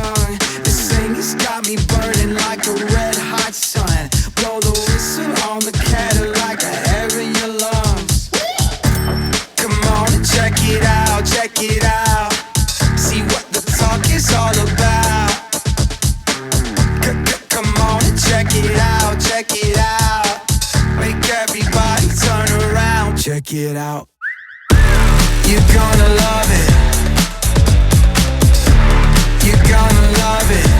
tongue. This thing has got me burning like a red hot sun. Blow the whistle on the Cadillac, air in your lungs. Come on and check it out, check it out. See what the talk is all about. Come on and check it out, check it out. Make everybody turn around, check it out. You're gonna love it. You're gonna love it.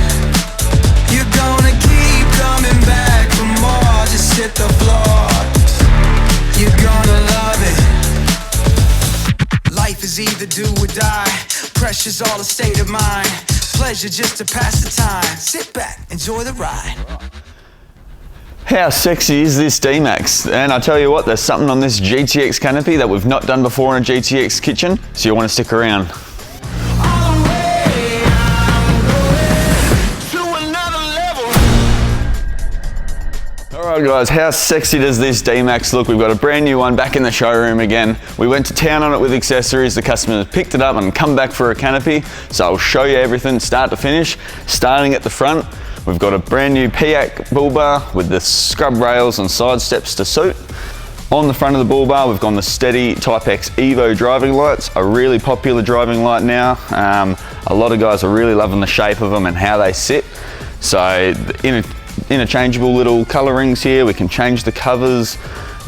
You're gonna keep coming back for more. Just hit the floor. You're gonna love it. Life is either do or die. Pressure's all a state of mind. Pleasure just to pass the time. Sit back, enjoy the ride. How sexy is this D-Max? And I tell you what, there's something on this GTX Canopy that we've not done before in a GTX kitchen, so you want to stick around. Alright guys, how sexy does this D-Max look? We've got a brand new one back in the showroom again. We went to town on it with accessories, the customer picked it up and come back for a canopy, so I'll show you everything start to finish. Starting at the front, we've got a brand new PIAC bull bar with the scrub rails and side steps to suit. On the front of the bull bar, we've gone the Steady Type X Evo driving lights, a really popular driving light now. A lot of guys are really loving the shape of them and how they sit. So interchangeable little colorings here. We can change the covers.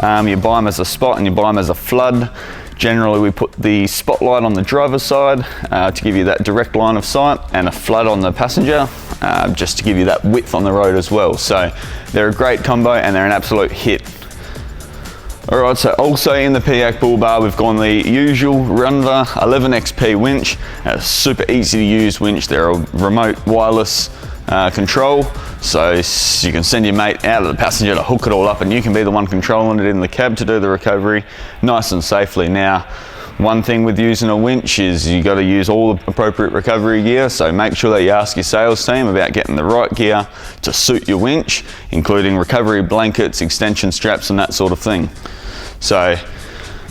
You buy them as a spot and you buy them as a flood. Generally, we put the spotlight on the driver's side to give you that direct line of sight, and a flood on the passenger just to give you that width on the road as well. So they're a great combo and they're an absolute hit. All right, so also in the PIAC bull bar, we've gone the usual Runva 11XP winch. A super easy to use winch. They're a remote wireless control, so you can send your mate out of the passenger to hook it all up and you can be the one controlling it in the cab to do the recovery nice and safely. Now, one thing with using a winch is you got to use all the appropriate recovery gear, so make sure that you ask your sales team about getting the right gear to suit your winch, including recovery blankets, extension straps and that sort of thing. So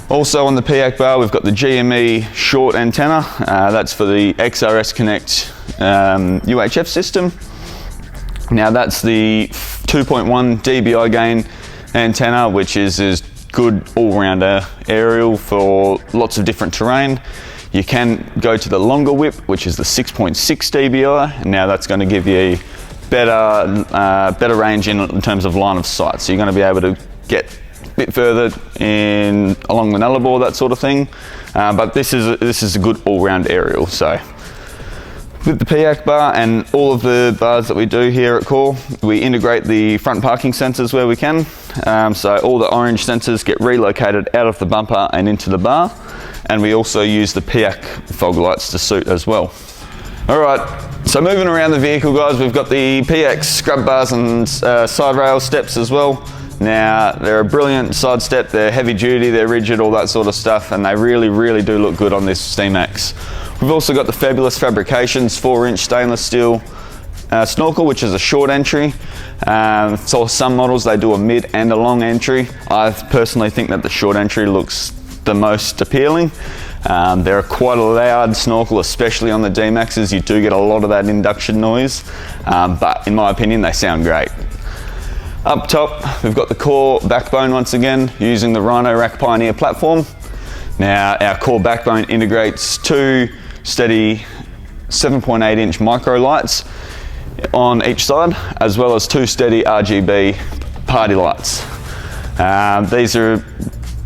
also on the PIAC bar, we've got the GME short antenna. That's for the XRS Connect UHF system. Now that's the 2.1 dBi gain antenna, which is good all-round aerial for lots of different terrain. You can go to the longer whip, which is the 6.6 dBi. Now that's going to give you better range in terms of line of sight. So you're going to be able to get bit further in along the nullarbor, that sort of thing, but this is a good all-round aerial. So with the PIAC bar and all of the bars that we do here at Core, we integrate the front parking sensors where we can, so all the orange sensors get relocated out of the bumper and into the bar, and we also use the PIAC fog lights to suit as well. All right, so moving around the vehicle guys, we've got the PIAC scrub bars and side rail steps as well. Now, they're a brilliant side step, they're heavy duty, they're rigid, all that sort of stuff, and they really, really do look good on this D-Max. We've also got the Fabulous Fabrications 4-inch stainless steel snorkel, which is a short entry. So some models, they do a mid and a long entry. I personally think that the short entry looks the most appealing. They're quite a loud snorkel, especially on the D-Maxes. You do get a lot of that induction noise, but in my opinion, they sound great. Up top, we've got the Core backbone once again, using the Rhino Rack Pioneer platform. Now, our Core backbone integrates two Steady 7.8-inch micro lights on each side, as well as two Steady RGB party lights. These are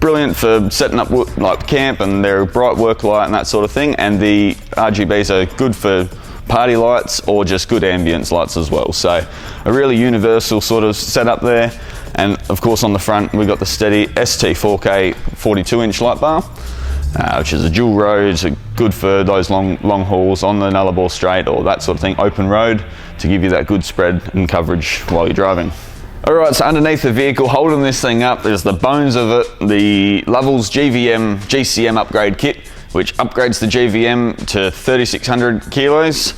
brilliant for setting up like camp, and they're a bright work light and that sort of thing, and the RGBs are good for party lights or just good ambience lights as well. So a really universal sort of setup there. And of course on the front we've got the Steady ST4K 42-inch light bar, which is a dual road, so good for those long hauls on the Nullarbor Straight or that sort of thing, open road, to give you that good spread and coverage while you're driving. Alright, so underneath the vehicle, holding this thing up, there's the bones of it, the Lovells GCM upgrade kit, which upgrades the GVM to 3,600 kilos.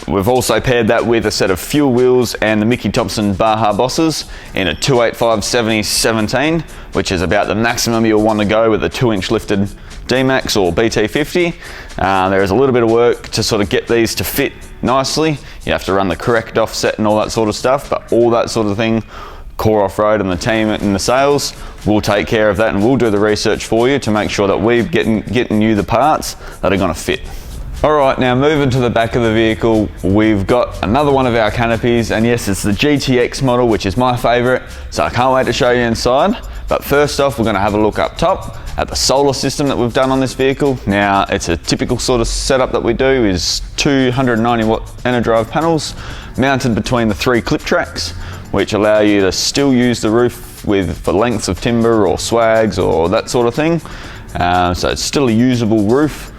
We've also paired that with a set of fuel wheels and the Mickey Thompson Baja Bosses in a 285/70/17, which is about the maximum you'll want to go with a 2-inch lifted D-Max or BT50. There is a little bit of work to sort of get these to fit nicely. You have to run the correct offset and all that sort of stuff, but all that sort of thing, Core Offroad and the team in the sales will take care of that, and we'll do the research for you to make sure that we're getting you the parts that are going to fit. All right, now moving to the back of the vehicle, we've got another one of our canopies, and yes, it's the GTX model, which is my favorite, so I can't wait to show you inside. But first off, we're going to have a look up top at the solar system that we've done on this vehicle. Now, it's a typical sort of setup that we do is 290 watt EnerDrive panels mounted between the 3 clip tracks, which allow you to still use the roof for lengths of timber or swags or that sort of thing. So it's still a usable roof.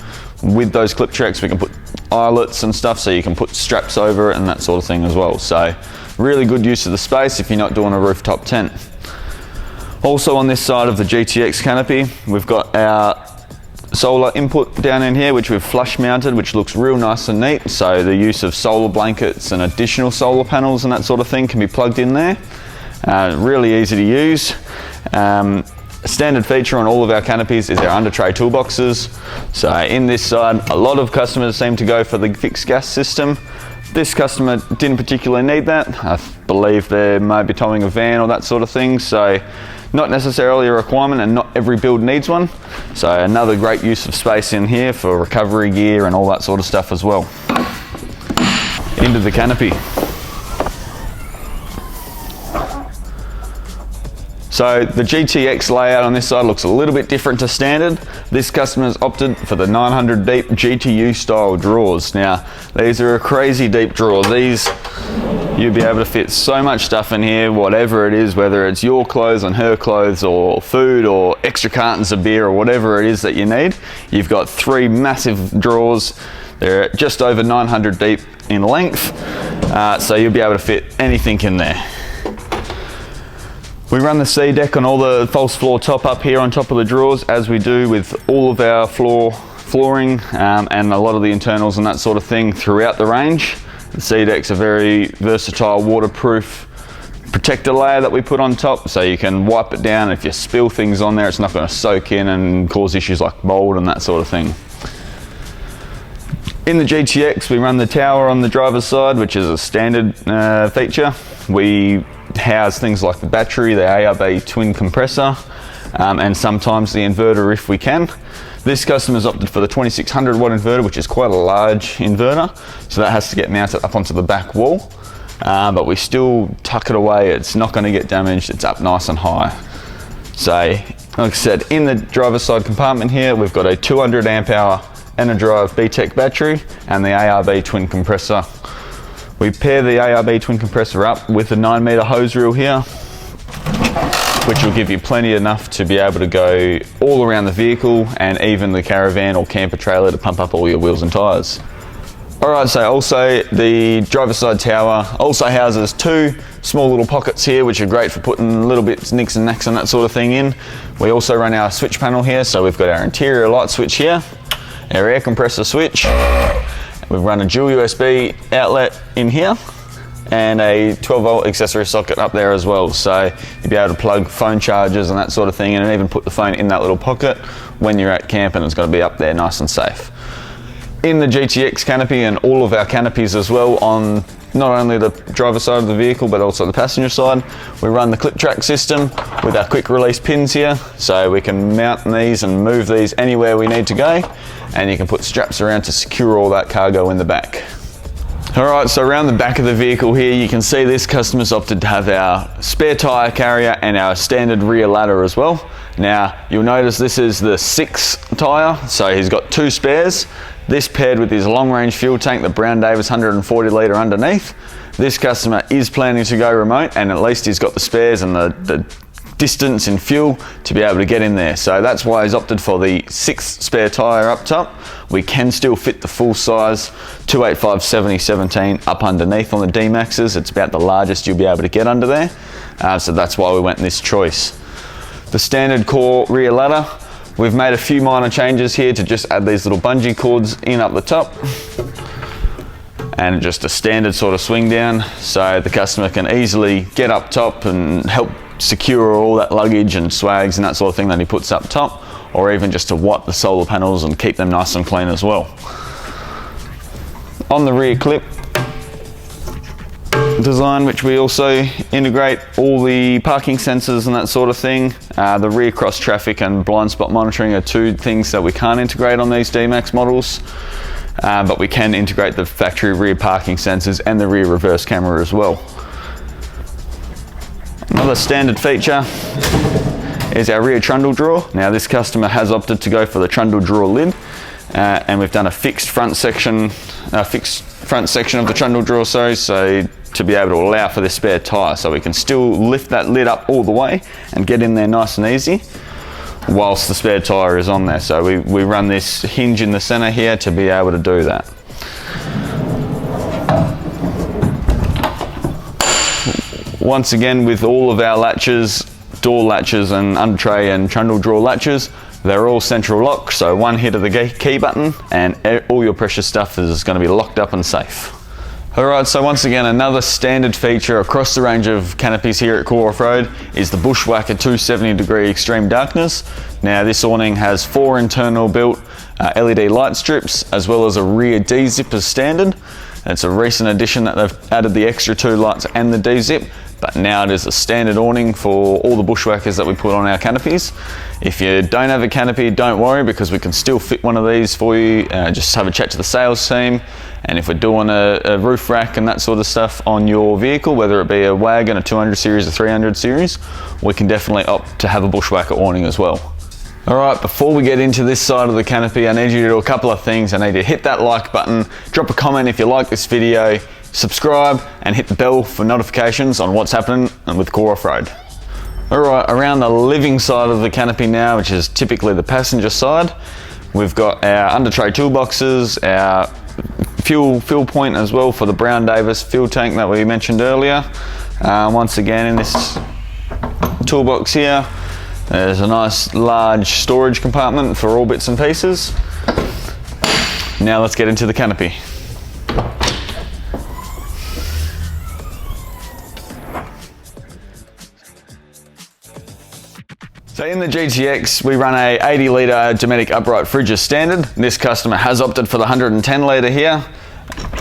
With those clip tracks, we can put eyelets and stuff, so you can put straps over it and that sort of thing as well. So really good use of the space if you're not doing a rooftop tent. Also on this side of the GTX canopy, we've got our solar input down in here, which we've flush mounted, which looks real nice and neat. So the use of solar blankets and additional solar panels and that sort of thing can be plugged in there. Really easy to use. A standard feature on all of our canopies is our under tray toolboxes. So in this side, a lot of customers seem to go for the fixed gas system. This customer didn't particularly need that. I believe they might be towing a van or that sort of thing. So not necessarily a requirement, and not every build needs one. So another great use of space in here for recovery gear and all that sort of stuff as well. Into the canopy. So the GTX layout on this side looks a little bit different to standard. This customer's opted for the 900 deep GTU style drawers. Now, these are a crazy deep drawer. These, you'll be able to fit so much stuff in here, whatever it is, whether it's your clothes and her clothes or food or extra cartons of beer or whatever it is that you need. You've got 3 massive drawers. They're just over 900 deep in length. So you'll be able to fit anything in there. We run the C-deck on all the false floor top up here on top of the drawers, as we do with all of our flooring and a lot of the internals and that sort of thing throughout the range. The C-deck's a very versatile waterproof protector layer that we put on top, so you can wipe it down. If you spill things on there, it's not going to soak in and cause issues like mold and that sort of thing. In the GTX, we run the tower on the driver's side, which is a standard feature. We house things like the battery, the ARB twin compressor, and sometimes the inverter if we can. This customer's opted for the 2600 watt inverter, which is quite a large inverter, so that has to get mounted up onto the back wall, but we still tuck it away. It's not going to get damaged. It's up nice and high. So like I said, in the driver's side compartment here, we've got a 200 amp hour EnerDrive BTEC battery and the ARB twin compressor. We pair the ARB twin compressor up with a 9 meter hose reel here, which will give you plenty enough to be able to go all around the vehicle and even the caravan or camper trailer to pump up all your wheels and tires. Alright, so also the driver's side tower also houses 2 small little pockets here, which are great for putting little bits, nicks and knacks and that sort of thing in. We also run our switch panel here, so we've got our interior light switch here, our air compressor switch. We've run a dual USB outlet in here and a 12 volt accessory socket up there as well. So you'll be able to plug phone chargers and that sort of thing in, and even put the phone in that little pocket when you're at camp, and it's going to be up there nice and safe. In the GTX canopy and all of our canopies as well, on not only the driver's side of the vehicle but also the passenger side, we run the clip track system with our quick release pins here, so we can mount these and move these anywhere we need to go, and you can put straps around to secure all that cargo in the back. Alright, so around the back of the vehicle here, you can see this customer's opted to have our spare tyre carrier and our standard rear ladder as well. Now, you'll notice this is the 6 tyre, so he's got 2 spares. This paired with his long range fuel tank, the Brown Davis 140 litre underneath. This customer is planning to go remote, and at least he's got the spares and the distance in fuel to be able to get in there. So that's why he's opted for the 6th spare tyre up top. We can still fit the full size 285/70/17 up underneath on the D-Maxes. It's about the largest you'll be able to get under there. So that's why we went in this choice. The standard core rear ladder, we've made a few minor changes here to just add these little bungee cords in up the top, and just a standard sort of swing down, so the customer can easily get up top and help secure all that luggage and swags and that sort of thing that he puts up top, or even just to wipe the solar panels and keep them nice and clean as well. On the rear clip design, which we also integrate all the parking sensors and that sort of thing. The rear cross traffic and blind spot monitoring are two things that we can't integrate on these D-Max models, but we can integrate the factory rear parking sensors and the rear reverse camera as well. Another standard feature is our rear trundle drawer. Now this customer has opted to go for the trundle drawer lid, and we've done a fixed front section of the trundle drawer, so to be able to allow for this spare tyre, so we can still lift that lid up all the way and get in there nice and easy whilst the spare tyre is on there. So we run this hinge in the centre here to be able to do that. Once again, with all of our latches, door latches and under tray and trundle drawer latches, they're all central lock, so one hit of the key button and all your precious stuff is going to be locked up and safe. Alright, so once again, another standard feature across the range of canopies here at Core Offroad is the Bushwhacker 270° extreme darkness. Now this awning has 4 internal built LED light strips, as well as a rear D-zip as standard. It's a recent addition that they've added the extra 2 lights and the D-zip, but now it is a standard awning for all the Bushwhackers that we put on our canopies. If you don't have a canopy, don't worry, because we can still fit one of these for you. Just have a chat to the sales team, and if we're doing a roof rack and that sort of stuff on your vehicle, whether it be a wagon, a 200 series, a 300 series, we can definitely opt to have a Bushwhacker awning as well. Alright, before we get into this side of the canopy, I need you to do a couple of things. I need you to hit that like button, drop a comment if you like this video, subscribe and hit the bell for notifications on what's happening with Core Offroad. Alright, around the living side of the canopy now, which is typically the passenger side, we've got our under tray toolboxes, our fuel point as well for the Brown Davis fuel tank that we mentioned earlier. Once again, in this toolbox here, there's a nice large storage compartment for all bits and pieces. Now let's get into the canopy. So in the GTX, we run a 80 litre Dometic upright fridge as standard. This customer has opted for the 110 litre here.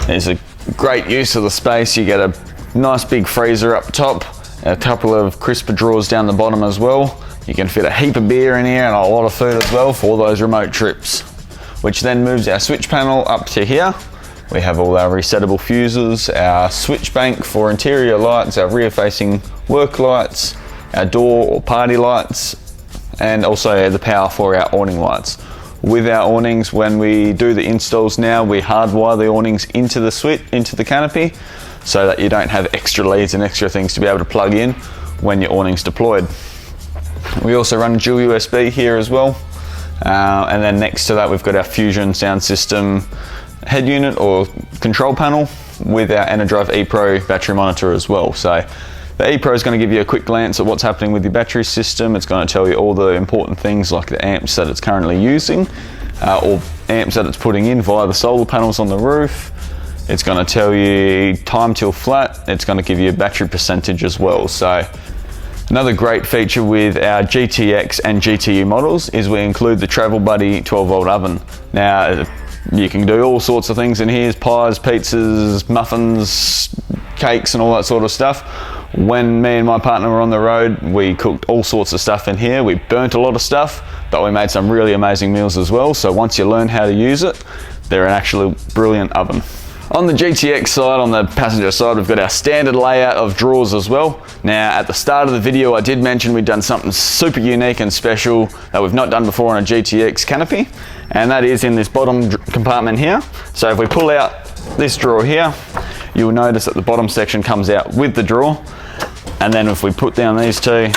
There's a great use of the space. You get a nice big freezer up top, a couple of crisper drawers down the bottom as well. You can fit a heap of beer in here and a lot of food as well for all those remote trips, which then moves our switch panel up to here. We have all our resettable fuses, our switch bank for interior lights, our rear facing work lights, our door or party lights, and also the power for our awning lights. With our awnings, when we do the installs now, we hardwire the awnings into the canopy, so that you don't have extra leads and extra things to be able to plug in when your awning's deployed. We also run dual USB here as well, and then next to that we've got our Fusion sound system head unit or control panel with our EnerDrive ePro battery monitor as well. So the ePro is going to give you a quick glance at what's happening with your battery system. It's going to tell you all the important things like the amps that it's currently using, or amps that it's putting in via the solar panels on the roof. It's going to tell you time till flat. It's going to give you a battery percentage as well. So another great feature with our GTX and GTU models is we include the Travel Buddy 12 volt oven. Now you can do all sorts of things in here: pies, pizzas, muffins, cakes and all that sort of stuff. When me and my partner were on the road, we cooked all sorts of stuff in here. We burnt a lot of stuff, but we made some really amazing meals as well. So once you learn how to use it, they're an actually brilliant oven. On the GTX side, on the passenger side, we've got our standard layout of drawers as well. Now, at the start of the video, I did mention we'd done something super unique and special that we've not done before on a GTX canopy, and that is in this bottom compartment here. So if we pull out this drawer here, you will notice that the bottom section comes out with the drawer. And then if we put down these two,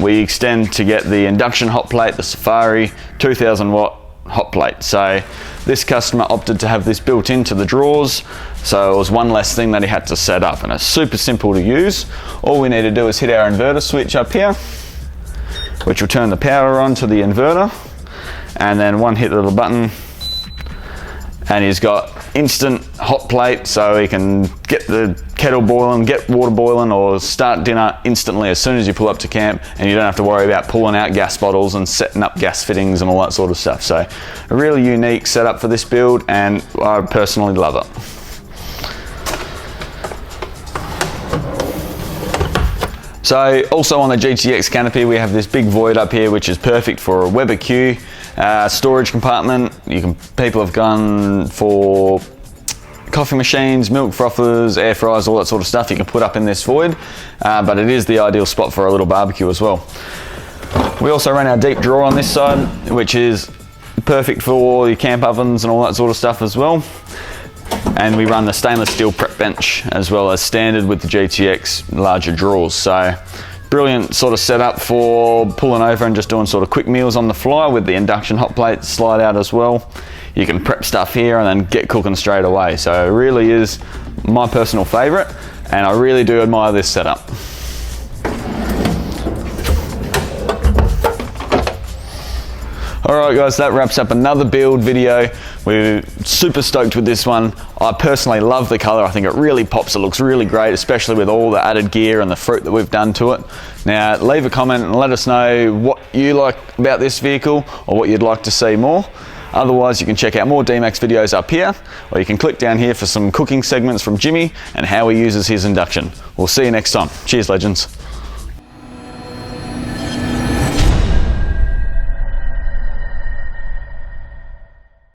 we extend to get the Induction hot plate, the Safari 2000 watt hot plate. So this customer opted to have this built into the drawers, so it was one less thing that he had to set up, and it's super simple to use. All we need to do is hit our inverter switch up here, which will turn the power on to the inverter, and then one hit of the button and he's got instant hot plate, so he can get the kettle boiling, get water boiling, or start dinner instantly as soon as you pull up to camp, and you don't have to worry about pulling out gas bottles and setting up gas fittings and all that sort of stuff. So a really unique setup for this build, and I personally love it. So also on the GTX Canopy, we have this big void up here, which is perfect for a Weber Q storage compartment. People have gone for coffee machines, milk frothers, air fryers, all that sort of stuff you can put up in this void, but it is the ideal spot for a little barbecue as well. We also run our deep drawer on this side, which is perfect for your camp ovens and all that sort of stuff as well. And we run the stainless steel prep bench as well as standard with the GTX larger drawers. So brilliant sort of setup for pulling over and just doing sort of quick meals on the fly with the induction hot plate slide out as well. You can prep stuff here and then get cooking straight away. So it really is my personal favorite, and I really do admire this setup. Alright guys, that wraps up another build video. We're super stoked with this one. I personally love the colour. I think it really pops. It looks really great, especially with all the added gear and the fruit that we've done to it. Now leave a comment and let us know what you like about this vehicle or what you'd like to see more. Otherwise, you can check out more D-Max videos up here, or you can click down here for some cooking segments from Jimmy and how he uses his induction. We'll see you next time. Cheers, legends.